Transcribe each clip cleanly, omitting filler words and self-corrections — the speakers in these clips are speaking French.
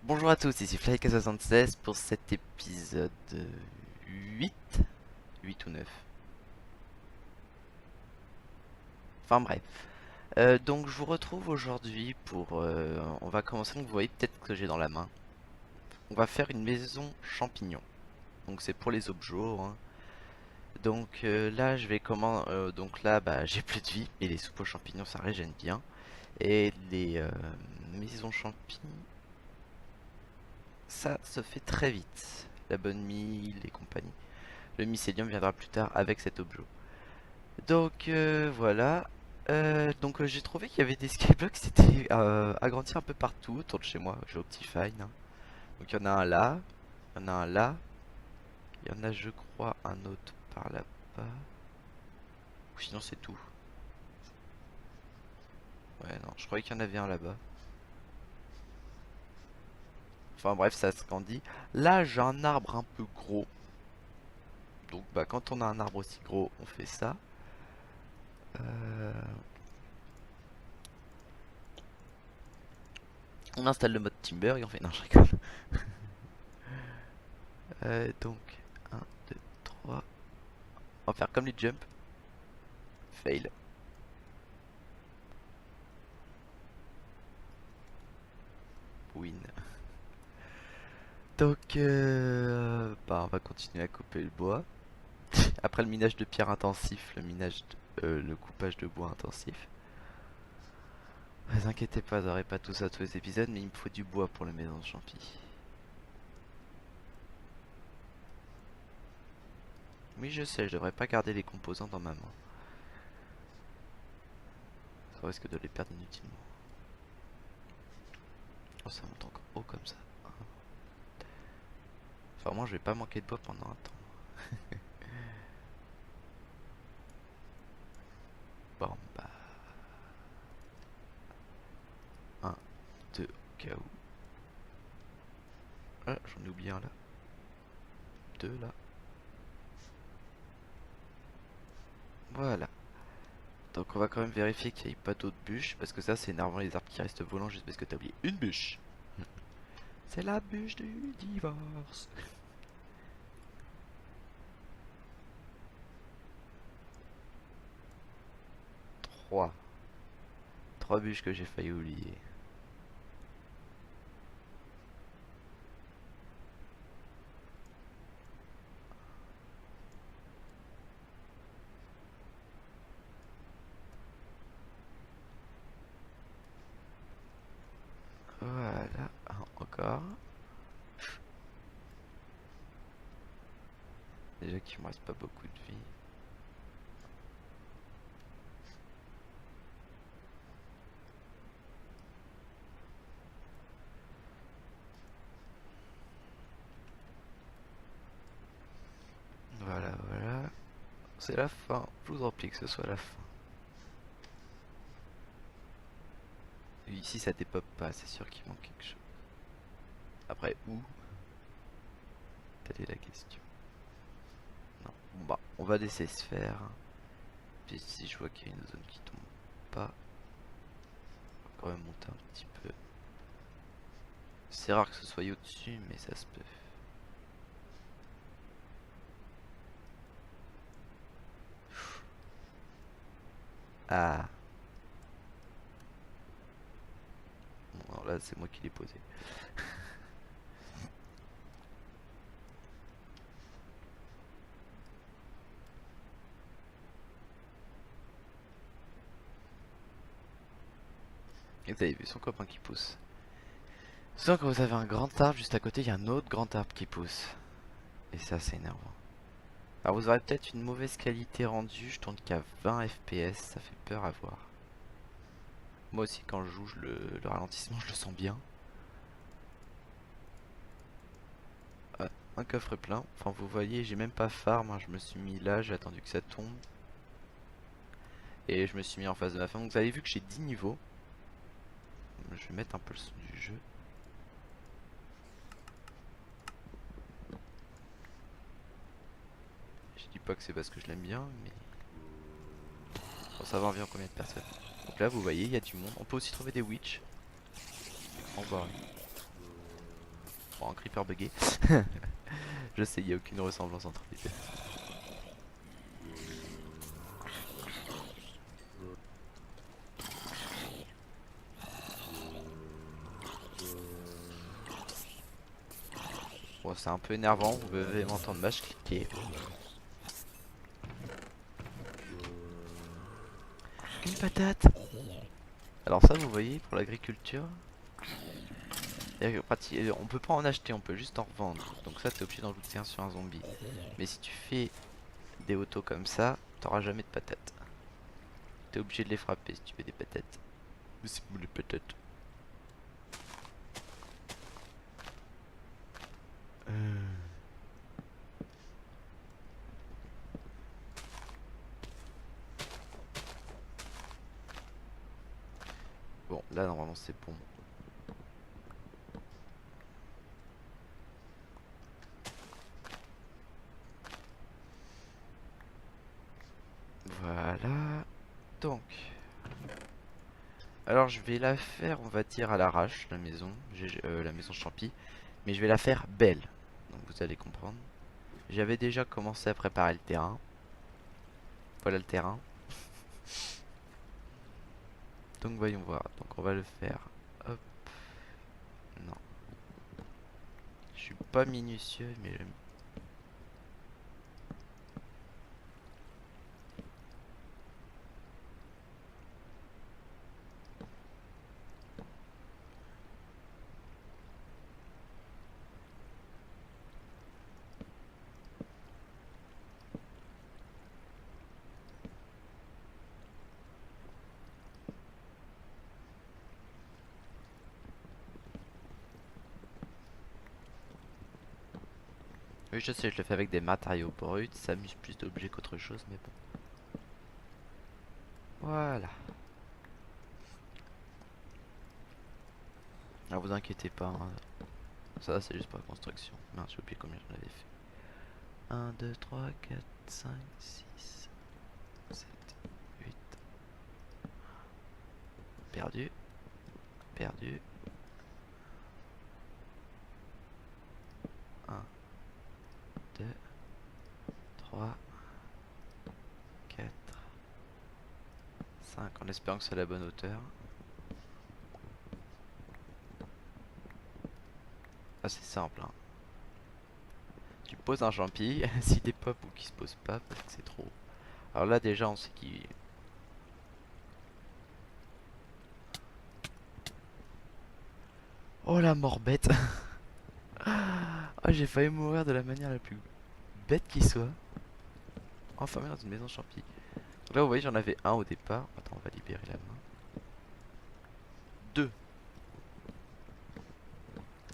Bonjour à tous, ici Flyk76 pour cet épisode 8, 8 ou 9. Enfin bref. Donc je vous retrouve aujourd'hui pour... on va commencer, donc vous voyez peut-être que j'ai dans la main. On va faire une maison champignon. Donc c'est pour les objets, hein. Donc là je vais comment... donc là bah, j'ai plus de vie, et les soupes aux champignons ça régène bien. Et les maisons champignons, ça se fait très vite. La bonne mie, et compagnie. Le mycélium viendra plus tard avec cet objet. Donc voilà. Donc j'ai trouvé qu'il y avait des skyblocks qui s'étaient agrandis un peu partout autour de chez moi. J'ai Optifine, hein. Donc il y en a un là. Il y en a un là. Il y en a je crois un autre par là-bas. Ou sinon c'est tout. Ouais non, je croyais qu'il y en avait un là-bas. Enfin bref, ça se grandit. Là j'ai un arbre un peu gros. Donc bah quand on a un arbre aussi gros, on fait ça. Euh, On installe le mode Timber et on fait... Non, je rigole. Donc, un 2 3. On va faire comme les jumps. Fail. Win. Donc, bah, on va continuer à couper le bois. Après le minage de pierre intensif, le coupage de bois intensif. Ne vous inquiétez pas, j'aurai pas tout ça tous les épisodes, mais il me faut du bois pour la maison de champi. Oui, je sais, je devrais pas garder les composants dans ma main. Ça risque de les perdre inutilement. Oh, ça monte encore haut comme ça. Enfin, moi, je vais pas manquer de bois pendant un temps. Bon, bah, un, deux, au cas où. Ah, j'en ai oublié un là. Deux là. Voilà. Donc on va quand même vérifier qu'il n'y ait pas d'autres bûches. Parce que ça c'est énervant les arbres qui restent volants juste parce que t'as oublié une bûche. C'est la bûche du divorce. 3. 3 bûches que j'ai failli oublier. Voilà. Encore. Déjà qu'il me reste pas beaucoup de vie. Voilà, voilà. C'est la fin. Je vous en prie que ce soit la fin. Et ici ça dépop pas, c'est sûr qu'il manque quelque chose. Après où? Telle est la question. Non. Bon bah, on va laisser se faire. Puis si je vois qu'il y a une zone qui tombe pas, on va quand même monter un petit peu. C'est rare que ce soit au-dessus, mais ça se peut. Ah, bon, alors là c'est moi qui l'ai posé. Et vous avez vu son copain qui pousse. Sauf quand vous avez un grand arbre, juste à côté il y a un autre grand arbre qui pousse. Et ça c'est énervant. Alors vous aurez peut-être une mauvaise qualité rendue, je tourne qu'à 20 FPS, ça fait peur à voir. Moi aussi quand je joue, le ralentissement je le sens bien. Ah, un coffre plein, enfin vous voyez j'ai même pas farm, hein. Je me suis mis là, j'ai attendu que ça tombe. Et je me suis mis en face de ma fin, donc vous avez vu que j'ai 10 niveaux. Je vais mettre un peu le son du jeu. Je dis pas que c'est parce que je l'aime bien, mais bon, ça va environ combien de personnes. Donc là, vous voyez, il y a du monde. On peut aussi trouver des witch. En voir une. Bon, un creeper bugué. Je sais, il n'y a aucune ressemblance entre les deux. Bon, c'est un peu énervant, vous devez m'entendre mâche cliquer. Une patate. Alors ça, vous voyez, pour l'agriculture, on peut pas en acheter, on peut juste en revendre. Donc ça, t'es obligé d'en ajouter un sur un zombie. Mais si tu fais des autos comme ça, t'auras jamais de patates. T'es obligé de les frapper si tu veux des patates. Mais c'est bon les patates. Bon, là normalement c'est bon. Voilà. Donc, alors je vais la faire, on va dire à l'arrache, la maison, la maison champi, mais je vais la faire belle. Donc vous allez comprendre. J'avais déjà commencé à préparer le terrain. Voilà le terrain. Donc voyons voir. Donc on va le faire. Hop. Non. Je suis pas minutieux, mais j'aime. Oui, je sais, je le fais avec des matériaux bruts. Ça amuse plus d'objets qu'autre chose, mais bon. Voilà. Ah, vous inquiétez pas, hein. Ça c'est juste pour la construction. Mince, j'ai oublié combien j'en avais fait. 1, 2, 3, 4, 5, 6, 7, 8. Perdu. Perdu. 1, 2, 3, 4, 5. En espérant que c'est à la bonne hauteur. Ah, c'est simple, hein. Tu poses un champi, s'il est pop ou qu'il se pose pas, parce que c'est trop. Alors là déjà on sait qu'il... Oh la mort bête. Ah, j'ai failli mourir de la manière la plus bête qui soit. Enfermé dans une maison champi. Donc là vous voyez j'en avais un au départ. Attends, on va libérer la main. 2,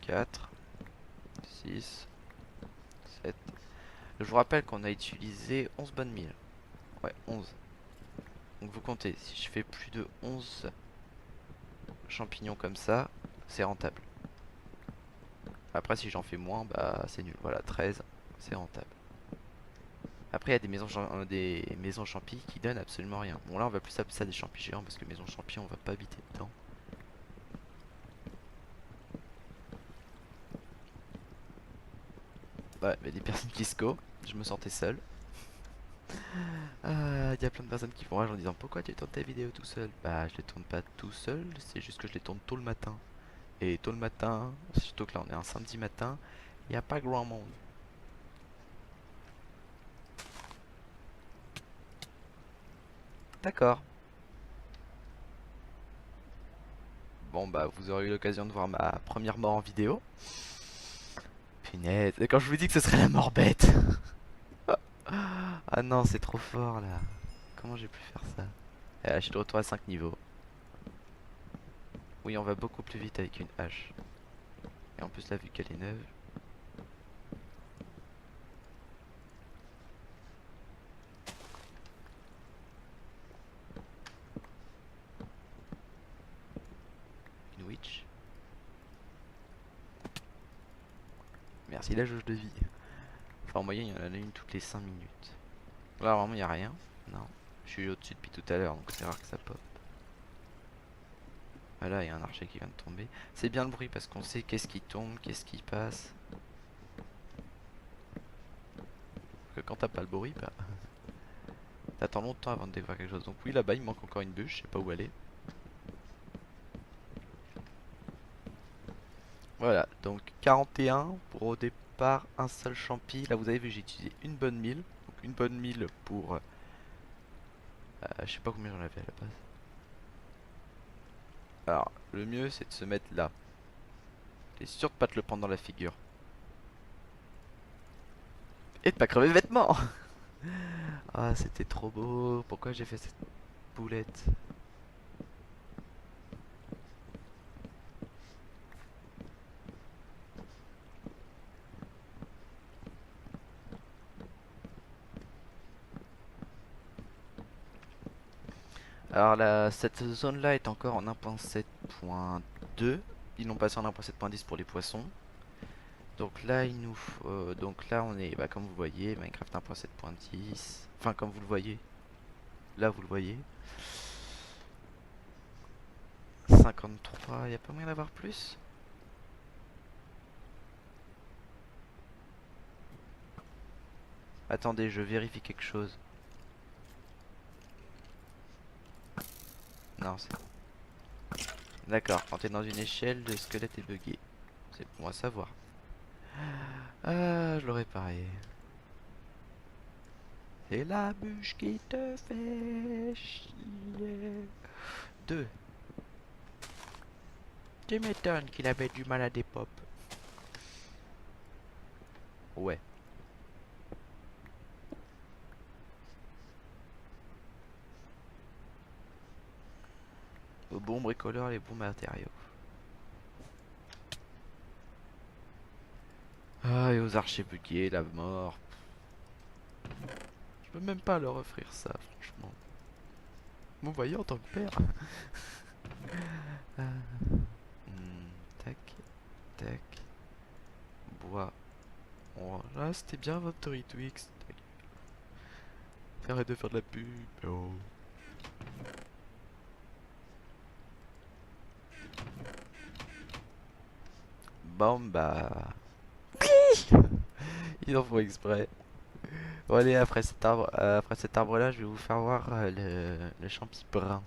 4, 6, 7. Je vous rappelle qu'on a utilisé 11 bonnes milles. Ouais, 11. Donc vous comptez, si je fais plus de 11 champignons comme ça, c'est rentable. Après si j'en fais moins, bah c'est nul. Voilà, 13, c'est rentable. Après il y a des maisons champi qui donnent absolument rien. Bon là on va plus appeler ça des champis géants parce que maison champi on va pas habiter dedans. Ouais, mais des personnes qui se go, je me sentais seul. Il y a plein de personnes qui font rage en disant pourquoi tu tournes tes vidéos tout seul. Bah je les tourne pas tout seul, c'est juste que je les tourne tôt le matin. Et tôt le matin, surtout que là on est un samedi matin, il n'y a pas grand monde. D'accord. Bon bah vous aurez eu l'occasion de voir ma première mort en vidéo. Punaise, et quand je vous dis que ce serait la mort bête. Ah non, c'est trop fort là. Comment j'ai pu faire ça? Et là, je suis de retour à 5 niveaux. Oui, on va beaucoup plus vite avec une hache. Et en plus là, vu qu'elle est neuve. Une witch. Merci la jauge de vie. Enfin en moyenne, il y en a une toutes les 5 minutes. Là, vraiment, il n'y a rien. Non. Je suis au-dessus depuis tout à l'heure, donc c'est rare que ça pop. Ah là, il y a un archer qui vient de tomber. C'est bien le bruit parce qu'on sait qu'est-ce qui tombe, qu'est-ce qui passe. Parce que quand t'as pas le bruit, bah, t'attends longtemps avant de découvrir quelque chose. Donc oui, là-bas, il manque encore une bûche, je sais pas où elle est. Voilà, donc 41 pour au départ un seul champi. Là, vous avez vu, j'ai utilisé une bonne mille. Donc une bonne mille pour... je sais pas combien j'en avais à la base. Alors, le mieux, c'est de se mettre là. T'es sûr de pas te le prendre dans la figure. Et de pas crever les vêtements. Ah, c'était trop beau. Pourquoi j'ai fait cette boulette? Alors là, cette zone là est encore en 1.7.2. Ils l'ont passé en 1.7.10 pour les poissons. Donc là il nous faut, donc là on est, bah, comme vous voyez, Minecraft 1.7.10. Enfin comme vous le voyez. Là vous le voyez. 53, y a pas moyen d'avoir plus? Attendez, je vérifie quelque chose. Non, c'est... D'accord, quand t'es dans une échelle, le squelette est bugué. C'est pour moi savoir. Ah, je l'aurais réparé. C'est la bûche qui te fait chier. 2. Tu m'étonnes qu'il avait du mal à des pop. Ouais. Au bon bricoleur, les bons matériaux. Ah, et aux archers buggés, la mort. Je peux même pas leur offrir ça, franchement. Vous voyez en tant que père. Ah. Tac, tac. Bois. Oh, là, c'était bien votre Twix. Arrête de faire de la pub. Oh. Bon, bah. Ils en font exprès. Bon, allez, après cet arbre là, je vais vous faire voir le champi brun.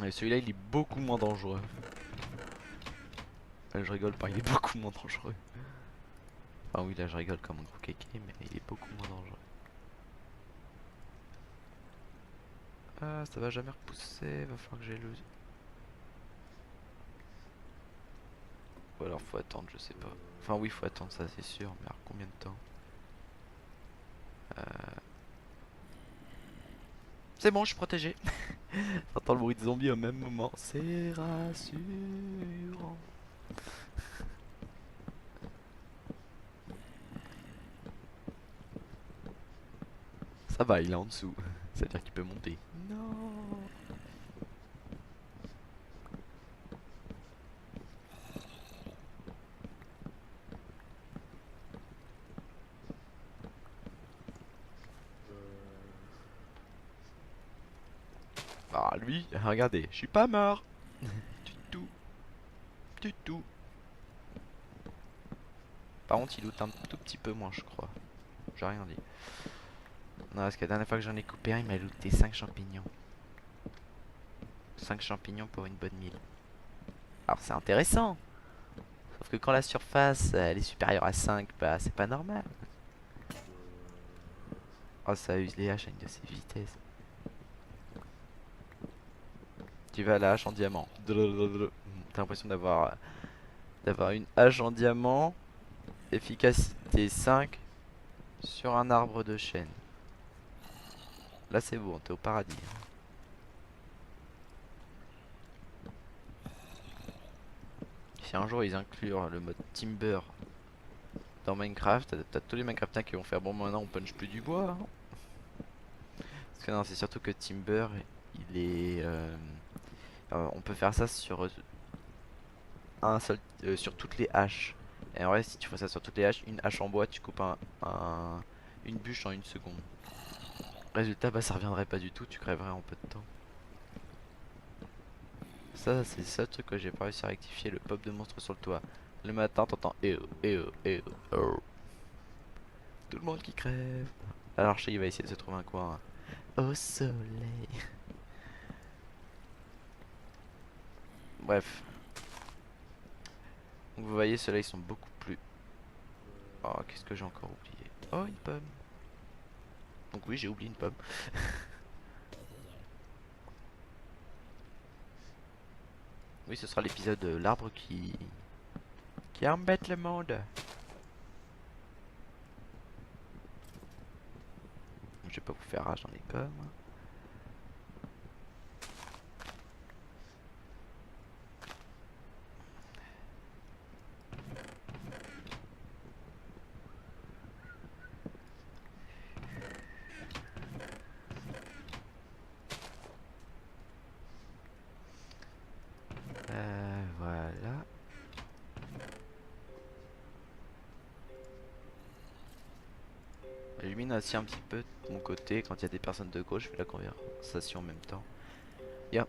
Et celui-là, il est beaucoup moins dangereux. Je rigole pas, il est beaucoup moins dangereux. Enfin, oui, là, je rigole comme un gros kéké, mais il est beaucoup moins dangereux. Ah, ça va jamais repousser, va falloir que j'ai le... Ou alors faut attendre, je sais pas. Enfin oui, faut attendre, ça c'est sûr, mais alors combien de temps? C'est bon, je suis protégé. J'entends le bruit de zombies au même moment. C'est rassurant. Ça va, il est en dessous. C'est-à-dire qu'il peut monter. Non. Ah lui, regardez, je suis pas mort. Du tout. Du tout. Par contre, il loot un tout petit peu moins, je crois. J'ai rien dit. Non, parce que la dernière fois que j'en ai coupé un, il m'a looté 5 champignons. 5 champignons pour une bonne mille. Alors c'est intéressant. Sauf que quand la surface elle est supérieure à 5, bah c'est pas normal. Oh, ça use les haches à une de ces vitesses. Tu vas à la hache en diamant. T'as l'impression d'avoir une hache en diamant. Efficacité 5 sur un arbre de chêne. Là c'est bon, t'es au paradis. Si un jour ils inclurent le mode Timber dans Minecraft, t'as tous les Minecraftiens qui vont faire bon maintenant on punch plus du bois, hein. Parce que non, c'est surtout que Timber il est on peut faire ça sur un seul sur toutes les haches. Et en vrai, si tu fais ça sur toutes les haches, une hache en bois, tu coupes une bûche en 1 seconde. Résultat, bah ça reviendrait pas du tout, tu crèverais en peu de temps. Ça, c'est le seul truc que j'ai pas réussi à rectifier, le pop de monstre sur le toit. Le matin, t'entends oh. Tout le monde qui crève. Alors, il va essayer de se trouver un coin au soleil. Bref. Donc, vous voyez, ceux-là, ils sont beaucoup plus... Oh, qu'est-ce que j'ai encore oublié? Oh, une pomme. Donc oui, j'ai oublié une pomme. Oui, ce sera l'épisode de l'arbre qui embête le monde. Je vais pas vous faire rage dans les pommes. Voilà. J'illumine aussi un petit peu de mon côté. Quand il y a des personnes de gauche, je fais la conversation en même temps. Il y a,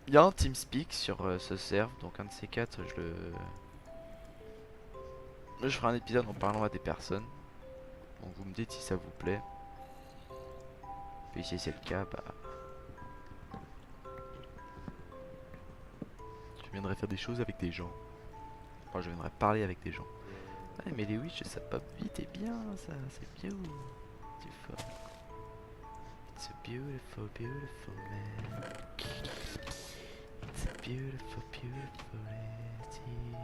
il y a un TeamSpeak sur ce serve, donc un de ces quatre, je ferai un épisode en parlant à des personnes. Donc vous me dites si ça vous plaît. Puis si c'est le cas, bah... je viendrai faire des choses avec des gens. Enfin, je viendrai parler avec des gens. Ouais, mais les witches, ça pop vite et bien, ça, c'est bien. C'est fort. It's a beautiful, beautiful man. It's a beautiful, beautiful Latina.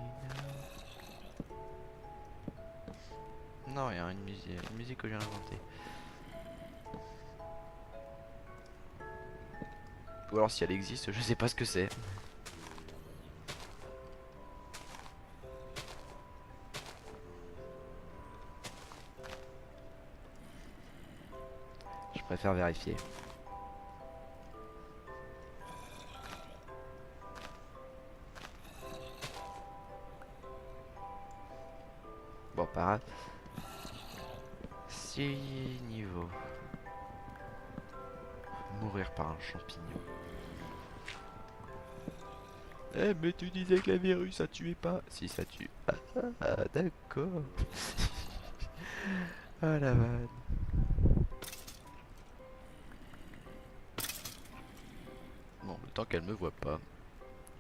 Non, il y a une musique que je viens d'inventer. Ou alors si elle existe, je sais pas ce que c'est. Je préfère vérifier. Bon, pas grave. 6 niveaux. Mourir par un champignon. Eh mais tu disais que la virus ça tuait pas. Si ça tue. Ah, d'accord. Ah la vanne. Bon, le temps qu'elle me voit pas.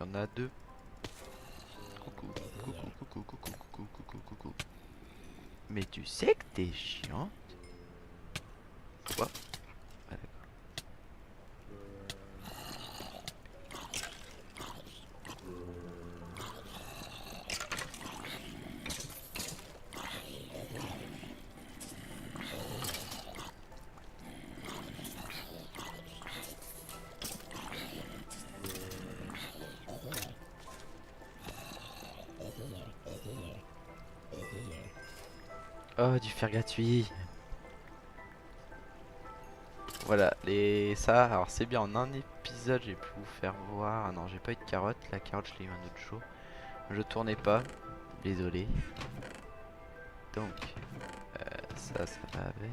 Il y en a deux. Coucou, coucou, coucou, coucou, coucou, coucou, coucou. Mais tu sais que t'es chiant. Quoi? Ah, d'accord. Oh, du fer gratuit. Voilà, ça, alors c'est bien, en un épisode j'ai pu vous faire voir. Ah non, j'ai pas eu de carotte, la carotte je l'ai eu un autre jour. Je tournais pas, désolé. Donc, ça va avec.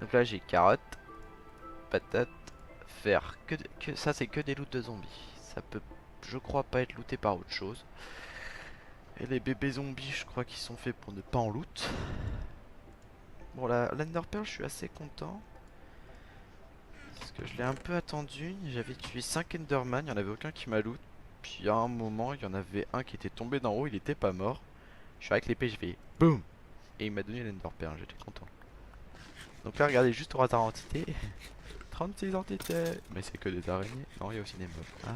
Donc là j'ai carotte, patate, fer. Ça c'est que des loots de zombies. Ça peut, je crois, pas être looté par autre chose. Et les bébés zombies, je crois qu'ils sont faits pour ne pas en loot. Bon, l'Ender Pearl, je suis assez content. Parce que je l'ai un peu attendu. J'avais tué 5 Enderman, il n'y en avait aucun qui m'a loot. Puis à un moment, il y en avait un qui était tombé d'en haut, il était pas mort. Je suis avec l'épée, je fais BOUM! Et il m'a donné l'Ender Pearl, j'étais content. Donc là, regardez juste au hasard entité. 36 entités. Mais c'est que des araignées. Non, il y a aussi des mobs. Ah.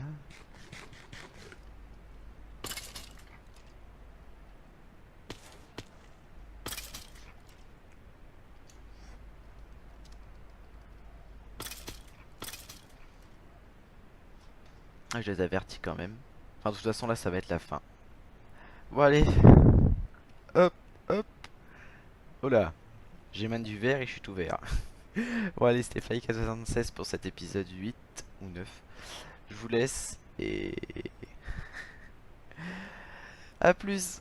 Ah, je les avertis quand même. Enfin, de toute façon, là, ça va être la fin. Bon, allez. Hop, hop. Oh là. J'ai main du vert et je suis tout vert. Bon, allez, c'était Faïk76 pour cet épisode 8 ou 9. Je vous laisse et À plus.